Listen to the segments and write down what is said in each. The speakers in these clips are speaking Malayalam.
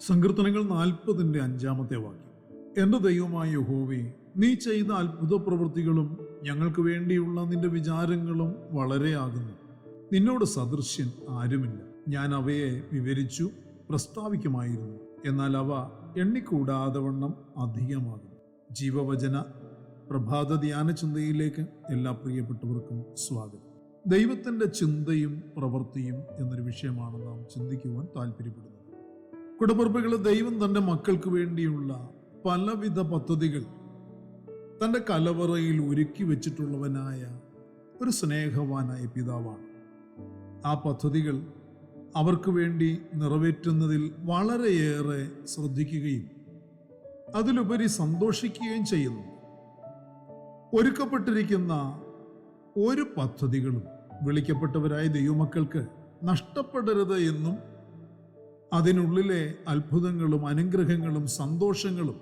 സങ്കീർത്തനങ്ങൾ 40-5 വാക്യം. എന്റെ ദൈവമായ യഹോവേ, നീ ചെയ്ത അത്ഭുത പ്രവൃത്തികളും ഞങ്ങൾക്ക് വേണ്ടിയുള്ള നിന്റെ വിചാരങ്ങളും വളരെയാകുന്നു. നിന്നോട് സദൃശ്യൻ ആരുമില്ല. ഞാൻ അവയെ വിവരിച്ചു പ്രസ്താവിക്കുമായിരുന്നു, എന്നാൽ അവ എണ്ണിക്കൂടാതെ വണ്ണം അധികമാകുന്നു. ജീവവചന പ്രഭാത ധ്യാന ചിന്തയിലേക്ക് എല്ലാ പ്രിയപ്പെട്ടവർക്കും സ്വാഗതം. ദൈവത്തിന്റെ ചിന്തയും പ്രവൃത്തിയും എന്നൊരു വിഷയമാണ് നാം ചിന്തിക്കുവാൻ താല്പര്യപ്പെടുന്നത്. കുടപ്പിറപ്പുകളെ, ദൈവം തൻ്റെ മക്കൾക്ക് വേണ്ടിയുള്ള പലവിധ പദ്ധതികൾ തൻ്റെ കലവറയിൽ ഒരുക്കി വെച്ചിട്ടുള്ളവനായ ഒരു സ്നേഹവാനായ പിതാവാണ്. ആ പദ്ധതികൾ അവർക്ക് വേണ്ടി നിറവേറ്റുന്നതിൽ വളരെയേറെ ശ്രദ്ധിക്കുകയും അതിലുപരി സന്തോഷിക്കുകയും ചെയ്യുന്നു. ഒരുക്കപ്പെട്ടിരിക്കുന്ന ഒരു പദ്ധതികളും വിളിക്കപ്പെട്ടവരായ ദൈവമക്കൾക്ക് നഷ്ടപ്പെടരുത് എന്നും അതിനുള്ളിലെ അത്ഭുതങ്ങളും അനുഗ്രഹങ്ങളും സന്തോഷങ്ങളും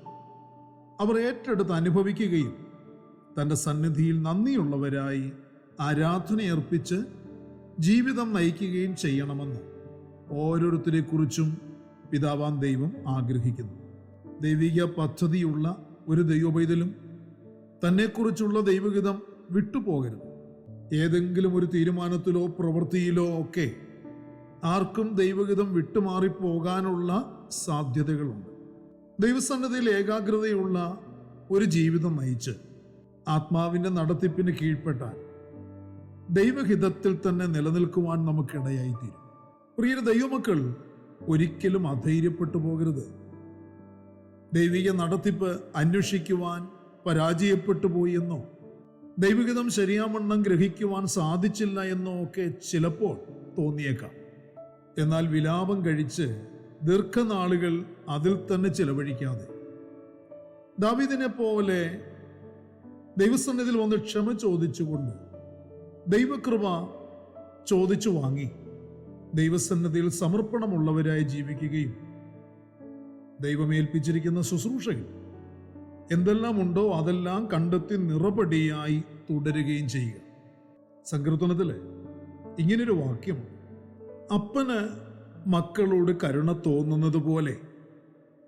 അവർ ഏറ്റെടുത്ത് അനുഭവിക്കുകയും തൻ്റെ സന്നിധിയിൽ നന്ദിയുള്ളവരായി ആരാധനയർപ്പിച്ച് ജീവിതം നയിക്കുകയും ചെയ്യണമെന്ന് ഓരോരുത്തരെക്കുറിച്ചും പിതാവാം ദൈവം ആഗ്രഹിക്കുന്നു. ദൈവിക പദ്ധതിയുള്ള ഒരു ദൈവപൈതലും തന്നെക്കുറിച്ചുള്ള ദൈവഹിതം വിട്ടുപോകരുത്. ഏതെങ്കിലും ഒരു തീരുമാനത്തിലോ പ്രവൃത്തിയിലോ ഒക്കെ ആർക്കും ദൈവഹിതം വിട്ടുമാറിപ്പോകാനുള്ള സാധ്യതകളുണ്ട്. ദൈവസന്നിധിയിൽ ഏകാഗ്രതയുള്ള ഒരു ജീവിതം നയിച്ച് ആത്മാവിൻ്റെ നടത്തിപ്പിന് കീഴ്പ്പെട്ടാൽ ദൈവഹിതത്തിൽ തന്നെ നിലനിൽക്കുവാൻ നമുക്കിടയായിത്തീരും. പ്രിയ ദൈവമക്കൾ, ഒരിക്കലും അധൈര്യപ്പെട്ടു പോകരുത്. ദൈവിക നടത്തിപ്പ് അന്വേഷിക്കുവാൻ പരാജയപ്പെട്ടു പോയി എന്നോ ദൈവഹിതം ശരിയാവണ്ണം ഗ്രഹിക്കുവാൻ സാധിച്ചില്ല എന്നോ ഒക്കെ ചിലപ്പോൾ തോന്നിയേക്കാം. എന്നാൽ വിലാപം കഴിച്ച് ദീർഘനാളുകൾ അതിൽ തന്നെ ചിലവഴിക്കാതെ ദാവീദിനെ പോലെ ദൈവസന്നിധിയിൽ വന്ന് ക്ഷമ ചോദിച്ചുകൊണ്ട് ദൈവകൃപ ചോദിച്ചു വാങ്ങി ദൈവസന്നിധിയിൽ സമർപ്പണമുള്ളവരായി ജീവിക്കുകയും ദൈവമേൽപ്പിച്ചിരിക്കുന്ന ശുശ്രൂഷകൾ എന്തെല്ലാം ഉണ്ടോ അതെല്ലാം കണ്ടെത്തി നിറപടിയായി തുടരുകയും ചെയ്യുക. സങ്കീർത്തനത്തിൽ ഇങ്ങനൊരു വാക്യമുണ്ട്: അപ്പന് മക്കളോട് കരുണ തോന്നുന്നത് പോലെ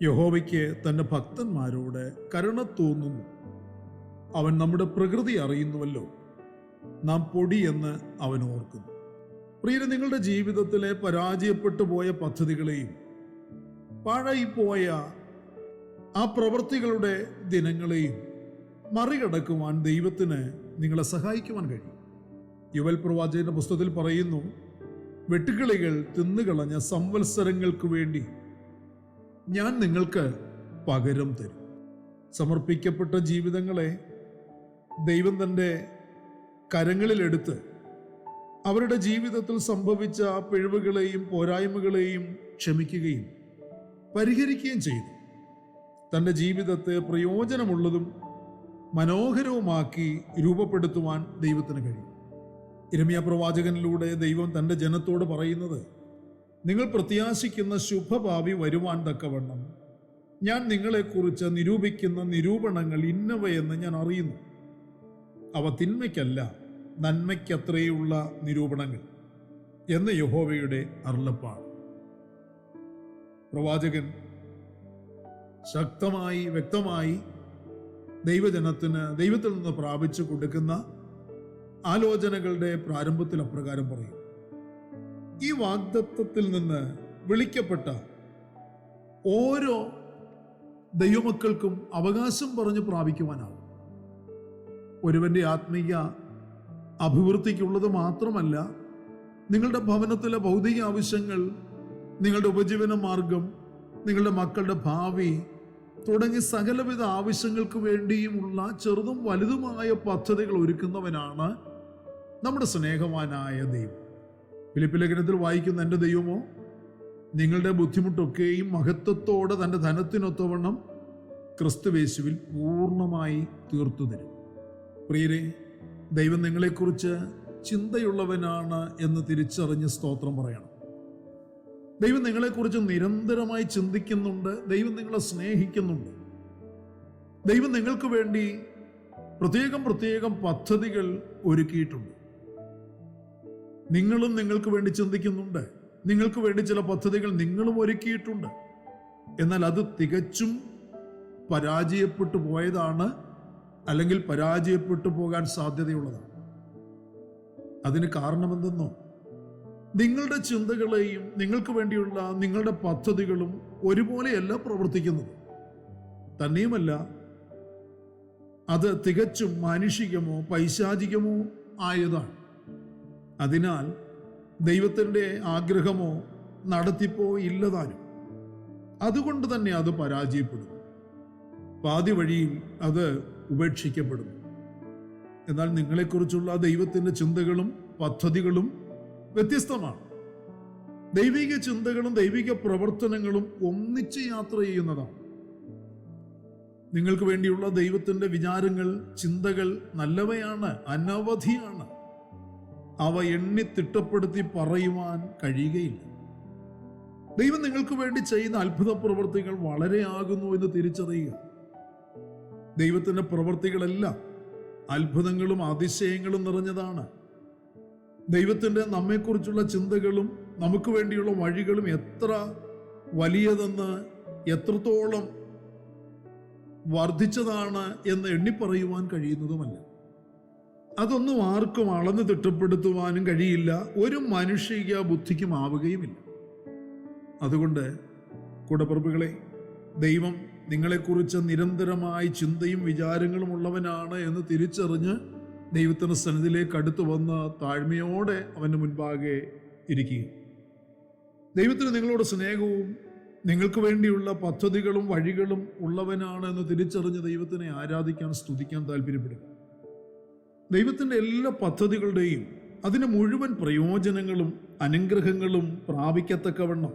യഹോവയ്ക്ക് തൻ്റെ ഭക്തന്മാരോട് കരുണ തോന്നുന്നു. അവൻ നമ്മുടെ പ്രകൃതി അറിയുന്നുവല്ലോ, നാം പൊടിയെന്ന് അവൻ ഓർക്കുന്നു. പ്രിയരെ, നിങ്ങളുടെ ജീവിതത്തിലെ പരാജയപ്പെട്ടു പോയ പദ്ധതികളെയും പാഴായിപ്പോയ ആ പ്രവൃത്തികളുടെ ദിനങ്ങളെയും മറികടക്കുവാൻ ദൈവത്തിന് നിങ്ങളെ സഹായിക്കുവാൻ കഴിയും. യോവേൽ പ്രവാചകന്റെ പുസ്തകത്തിൽ പറയുന്നു, വെട്ടുകിളികൾ തിന്നുകളഞ്ഞ സംവത്സരങ്ങൾക്ക് വേണ്ടി ഞാൻ നിങ്ങൾക്ക് പകരം തരും. സമർപ്പിക്കപ്പെട്ട ജീവിതങ്ങളെ ദൈവം തൻ്റെ കരങ്ങളിലെടുത്ത് അവരുടെ ജീവിതത്തിൽ സംഭവിച്ച പിഴവുകളെയും പോരായ്മകളെയും ക്ഷമിക്കുകയും പരിഹരിക്കുകയും ചെയ്തു തൻ്റെ ജീവിതത്തെ പ്രയോജനമുള്ളതും മനോഹരവുമാക്കി രൂപപ്പെടുത്തുവാൻ ദൈവത്തിന് കഴിയും. യിരെമ്യാ പ്രവാചകനിലൂടെ ദൈവം തൻ്റെ ജനത്തോട് പറയുന്നത്, നിങ്ങൾ പ്രത്യാശിക്കുന്ന ശുഭഭാവി വരുവാൻ തക്കവണ്ണം ഞാൻ നിങ്ങളെക്കുറിച്ച് നിരൂപിക്കുന്ന നിരൂപണങ്ങൾ ഇന്നവയെന്ന് ഞാൻ അറിയുന്നു. അവ തിന്മയ്ക്കല്ല നന്മയ്ക്കത്രയുള്ള നിരൂപണങ്ങൾ എന്ന് യഹോവയുടെ അരുളപ്പാട്. പ്രവാചകൻ ശക്തമായി വ്യക്തമായി ദൈവജനത്തിന് ദൈവത്തിൽ നിന്ന് പ്രാപിച്ചു കൊടുക്കുന്ന ആലോചനകളുടെ പ്രാരംഭത്തിൽ അപ്രകാരം പറയും: ഈ വാഗ്ദത്തത്തിൽ നിന്ന് വിളിക്കപ്പെട്ട ഓരോ ദൈവമക്കൾക്കും അവകാശം പറഞ്ഞു പ്രാപിക്കുവാനാകും. ഒരുവന്റെ ആത്മീയ അഭിവൃദ്ധിക്കുള്ളത് മാത്രമല്ല, നിങ്ങളുടെ ഭവനത്തിലെ ഭൗതിക ആവശ്യങ്ങൾ, നിങ്ങളുടെ ഉപജീവന മാർഗം, നിങ്ങളുടെ മക്കളുടെ ഭാവി തുടങ്ങി സകലവിധ ആവശ്യങ്ങൾക്ക് വേണ്ടിയുമുള്ള ചെറുതും വലുതുമായ പദ്ധതികൾ ഒരുക്കുന്നവനാണ് നമ്മുടെ സ്നേഹവാനായ ദൈവം. ഫിലിപ്പി ലേഖനത്തിൽ വായിക്കുന്ന, എൻ്റെ ദൈവമോ നിങ്ങളുടെ ബുദ്ധിമുട്ടൊക്കെയും മഹത്വത്തോടെ തൻ്റെ ധനത്തിനൊത്തവണ്ണം ക്രിസ്തുയേശുവിൽ പൂർണ്ണമായി തീർത്തു തരും. പ്രിയരെ, ദൈവം നിങ്ങളെക്കുറിച്ച് ചിന്തയുള്ളവനാണ് എന്ന് തിരിച്ചറിഞ്ഞ് സ്തോത്രം പറയണം. ദൈവം നിങ്ങളെക്കുറിച്ച് നിരന്തരമായി ചിന്തിക്കുന്നുണ്ട്. ദൈവം നിങ്ങളെ സ്നേഹിക്കുന്നുണ്ട്. ദൈവം നിങ്ങൾക്ക് വേണ്ടി പ്രത്യേകം പദ്ധതികൾ ഒരുക്കിയിട്ടുണ്ട്. നിങ്ങളും നിങ്ങൾക്ക് വേണ്ടി ചിന്തിക്കുന്നുണ്ട്. നിങ്ങൾക്ക് വേണ്ടി ചില പദ്ധതികൾ നിങ്ങളും ഒരുക്കിയിട്ടുണ്ട്. എന്നാൽ അത് തികച്ചും പരാജയപ്പെട്ടു പോയതാണ്, അല്ലെങ്കിൽ പരാജയപ്പെട്ടു പോകാൻ സാധ്യതയുള്ളതാണ്. അതിന് കാരണമെന്തെന്നോ, നിങ്ങളുടെ ചിന്തകളെയും നിങ്ങൾക്ക് വേണ്ടിയുള്ള നിങ്ങളുടെ പദ്ധതികളും ഒരുപോലെയല്ല പ്രവർത്തിക്കുന്നത്. തന്നെയുമല്ല, അത് തികച്ചും മാനുഷികമോ പൈശാചികമോ ആയതാണ്. അതിനാൽ ദൈവത്തിൻ്റെ ആഗ്രഹമോ നടത്തിപ്പോ ഇല്ലതാനും. അതുകൊണ്ട് തന്നെ അത് പരാജയപ്പെടുന്നു, പാതി വഴിയിൽ അത് ഉപേക്ഷിക്കപ്പെടുന്നു. എന്നാൽ നിങ്ങളെക്കുറിച്ചുള്ള ദൈവത്തിൻ്റെ ചിന്തകളും പദ്ധതികളും വ്യത്യസ്തമാണ്. ദൈവിക ചിന്തകളും ദൈവിക പ്രവർത്തനങ്ങളും ഒന്നിച്ച് യാത്ര ചെയ്യുന്നതാണ്. നിങ്ങൾക്ക് വേണ്ടിയുള്ള ദൈവത്തിൻ്റെ വിചാരങ്ങൾ, ചിന്തകൾ നല്ലവയാണ്, അനവധിയാണ്. അവ എണ്ണി തിട്ടപ്പെടുത്തി പറയുവാൻ കഴിയുകയില്ല. ദൈവം നിങ്ങൾക്ക് വേണ്ടി ചെയ്യുന്ന അത്ഭുത പ്രവൃത്തികൾ വളരെയാകുന്നു എന്ന് തിരിച്ചറിയുക. ദൈവത്തിൻ്റെ പ്രവൃത്തികളെല്ലാം അത്ഭുതങ്ങളും അതിശയങ്ങളും നിറഞ്ഞതാണ്. ദൈവത്തിൻ്റെ നമ്മെക്കുറിച്ചുള്ള ചിന്തകളും നമുക്ക് വേണ്ടിയുള്ള വഴികളും എത്ര വലിയതെന്ന്, എത്രത്തോളം വർദ്ധിച്ചതാണ് എന്ന് എണ്ണിപ്പറയുവാൻ കഴിയുന്നതുമല്ല. അതൊന്നും ആർക്കും അളന്ന് തിട്ടപ്പെടുത്തുവാനും കഴിയില്ല, ഒരു മനുഷ്യ ബുദ്ധിക്കും ആവുകയുമില്ല. അതുകൊണ്ട് കൂടപ്പിറപ്പുകളെ, ദൈവം നിങ്ങളെക്കുറിച്ച് നിരന്തരമായി ചിന്തയും വിചാരങ്ങളും ഉള്ളവനാണ് എന്ന് തിരിച്ചറിഞ്ഞ് ദൈവത്തിൻ്റെ സന്നിധിയിലേക്ക് അടുത്തു വന്ന് താഴ്മയോടെ അവൻ്റെ മുൻപാകെ ഇരിക്കുക. ദൈവത്തിന് നിങ്ങളോട് സ്നേഹവും നിങ്ങൾക്ക് വേണ്ടിയുള്ള പദ്ധതികളും വഴികളും ഉള്ളവനാണ് എന്ന് തിരിച്ചറിഞ്ഞ് ദൈവത്തിനെ ആരാധിക്കാൻ, സ്തുതിക്കാൻ താല്പര്യപ്പെടുക. ദൈവത്തിൻ്റെ എല്ലാ പദ്ധതികളുടെയും അതിൻ്റെ മുഴുവൻ പ്രയോജനങ്ങളും അനുഗ്രഹങ്ങളും പ്രാപിക്കത്തക്കവണ്ണം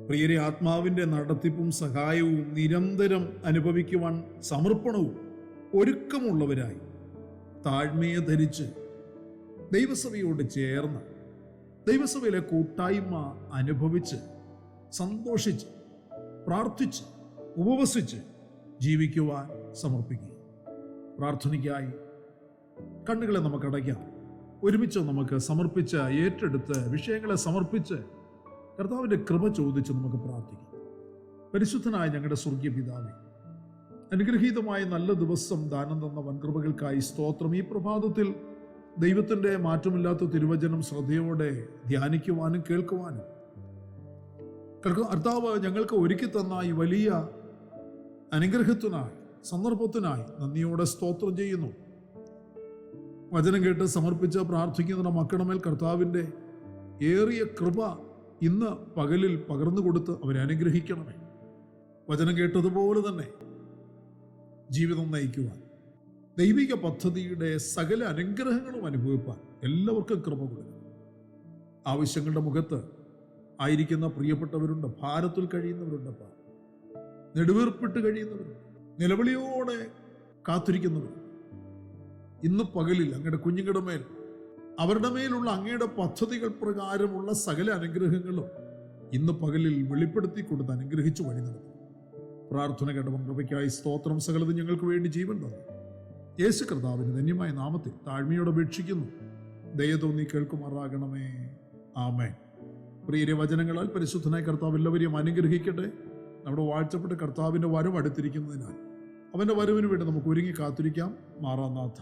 പ്രിയരെ, ആത്മാവിൻ്റെ നടത്തിപ്പും സഹായവും നിരന്തരം അനുഭവിക്കുവാൻ സമർപ്പണവും ഒരുക്കമുള്ളവരായി താഴ്മയെ ധരിച്ച് ദൈവസഭയോട് ചേർന്ന് ദൈവസഭയിലെ കൂട്ടായ്മ അനുഭവിച്ച് സന്തോഷിച്ച് പ്രാർത്ഥിച്ച് ഉപവസിച്ച് ജീവിക്കുവാൻ സമർപ്പിക്കുക. പ്രാർത്ഥനയ്ക്കായി കണ്ണുകളെ നമുക്ക് അടയ്ക്കാം. ഒരുമിച്ച് നമുക്ക് സമർപ്പിച്ച് ഏറ്റെടുത്ത് വിഷയങ്ങളെ സമർപ്പിച്ച് കർത്താവിൻ്റെ കൃപ ചോദിച്ച് നമുക്ക് പ്രാർത്ഥിക്കാം. പരിശുദ്ധനായ ഞങ്ങളുടെ സ്വർഗീയ പിതാവേ, അനുഗ്രഹീതമായ നല്ല ദിവസം ദാനം തന്ന വൻകൃപകൾക്കായി സ്തോത്രം. ഈ പ്രഭാതത്തിൽ ദൈവത്തിൻ്റെ മാറ്റമില്ലാത്ത തിരുവചനം ശ്രദ്ധയോടെ ധ്യാനിക്കുവാനും കേൾക്കുവാനും കർത്താവ് ഞങ്ങൾക്ക് ഒരുക്കി തന്ന ഈ വലിയ അനുഗ്രഹത്തിനായി, സന്ദർഭത്തിനായി നന്ദിയോടെ സ്തോത്രം ചെയ്യുന്നു. വചനം കേട്ട് സമർപ്പിച്ച് പ്രാർത്ഥിക്കുന്ന മക്കളുടെ മേൽ കർത്താവിൻ്റെ ഏറിയ കൃപ ഇന്ന് പകലിൽ പകർന്നു കൊടുത്ത് അവരെ അനുഗ്രഹിക്കണമേ. വചനം കേട്ടതുപോലെ തന്നെ ജീവിതം നയിക്കുവാൻ, ദൈവിക പദ്ധതിയുടെ സകല അനുഗ്രഹങ്ങളും അനുഭവിപ്പാൻ എല്ലാവർക്കും കൃപ കൊടുക്കണം. ആവശ്യങ്ങളുടെ മുഖത്ത് ആയിരിക്കുന്ന പ്രിയപ്പെട്ടവരുണ്ട്, ഭാരത്തിൽ കഴിയുന്നവരുണ്ട്, നെടുവീർപ്പിട്ട് കഴിയുന്നവരുണ്ട്, നിലവിളിയോടെ കാത്തിരിക്കുന്നവരുണ്ട്. ഇന്ന് പകലിൽ അങ്ങയുടെ കുഞ്ഞുങ്ങളുടെ മേൽ, അവരുടെ മേലുള്ള അങ്ങയുടെ പദ്ധതികൾ പ്രകാരമുള്ള സകല അനുഗ്രഹങ്ങളും ഇന്ന് പകലിൽ വെളിപ്പെടുത്തി കൊടുത്ത് അനുഗ്രഹിച്ചു വഴി നടത്തും. പ്രാർത്ഥന കേട്ടവൻ കൃപയ്ക്കായി സ്തോത്രം. സകലതും ഞങ്ങൾക്ക് വേണ്ടി ജീവൻ തന്നു യേശു കർത്താവിന് ധന്യമായ നാമത്തിൽ താഴ്മയോടെ അപേക്ഷിക്കുന്നു. ദയ തോന്നി കേൾക്കുമാറാകണമേ. ആമേൻ. പ്രിയരെ, വചനങ്ങളാൽ പരിശുദ്ധനായ കർത്താവ് എല്ലാവരെയും അനുഗ്രഹിക്കട്ടെ. നമ്മുടെ വാഴ്ചപ്പെട്ട കർത്താവിൻ്റെ വരവ് അടുത്തിരിക്കുന്നതിനാൽ അവൻ്റെ വരവിന് വേണ്ടി നമുക്ക് ഒരുങ്ങി കാത്തിരിക്കാം. മാറാനാഥ.